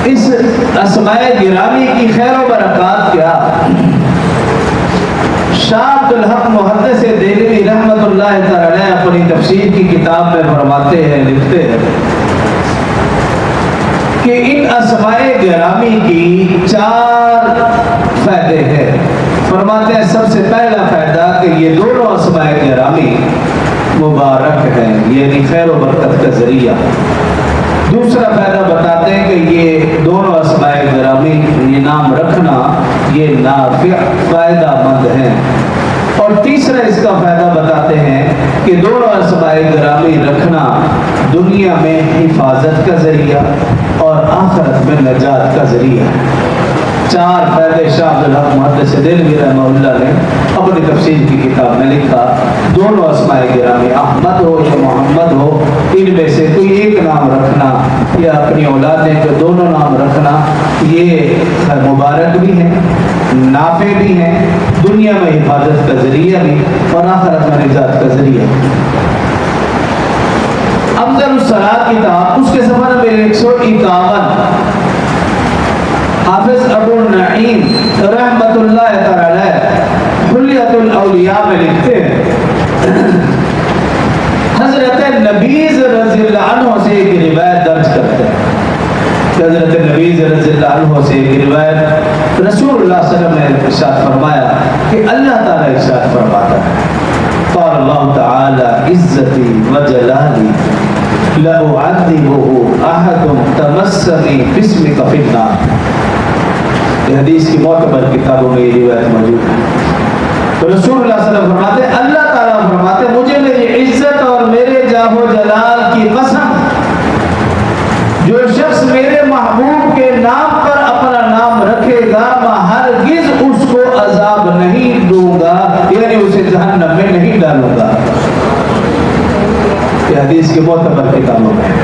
اس اسماء گرامی کی خیر و برکات کیا؟ شاہ عبد الحق محدث دہلوی رحمۃ اللہ تعالی اپنی تفسیر کی کتاب میں فرماتے ہیں، لکھتے ہیں کہ ان اسماء گرامی کی 4 فائدے ہیں۔ فرماتے ہیں سب سے پہلا فائدہ کہ یہ دونوں اسماء گرامی مبارک ہیں، یعنی خیر و برکت کا ذریعہ۔ دوسرا فائدہ بتاتے ہیں کہ یہ دونوں اسماء گرامی یہ نام رکھنا یہ نافع فائدہ مند ہیں۔ اور تیسرا اس کا فائدہ بتاتے ہیں کہ دونوں اسماء گرامی رکھنا دنیا میں حفاظت کا ذریعہ اور آخرت میں نجات کا ذریعہ۔ 4 فائدے شاہ عبد الحق محدث دہلوی رحمہ اللہ نے اپنی تفسیر کی کتاب میں لکھا۔ دونوں اسماء گرامی احمد ہو یا محمد ہو، ان میں سے کوئی ایک نام رکھنا یا اپنی اولادیں کے دونوں نام رکھنا یہ مبارک بھی ہیں، نافع بھی ہیں، دنیا میں حفاظت کا ذریعہ بھی اور آخرت میں نجات کا ذریعہ۔ افضل الصلاۃ کتاب اس کے صفحہ نمبر 151 حافظ ابو النعیم رحمت اللہ تعالی حلیۃ الاولیاء میں لکھتے ہیں، حضرت نبیذ رضی اللہ عنہ سے ایک روایت درج کرتے ہیں کہ حضرت نبیذ رضی اللہ عنہ سے ایک روایت رسول اللہ صلی اللہ علیہ وسلم نے ارشاد فرمایا کہ اللہ تعالی ارشاد فرماتا ہے، قال اللہ تعالی عزتی و جلالی لأعذبه أحد تمسني باسمك في النار۔ یہ حدیث کی معتبر کتابوں میں یہ روایت موجود ہے۔ تو رسول اللہ صلی اللہ علیہ وسلم فرماتے ہیں، اللہ تعالیٰ فرماتے ہیں مجھے میری عزت اور میرے جاہ و جلال کی قسم، جو شخص میرے محبوب کے نام پر اپنا نام رکھے گا میں ہرگز اس کو عذاب نہیں دوں گا، یعنی اسے جہنم میں نہیں ڈالوں گا۔ یہ حدیث کے معتبر کتابوں میں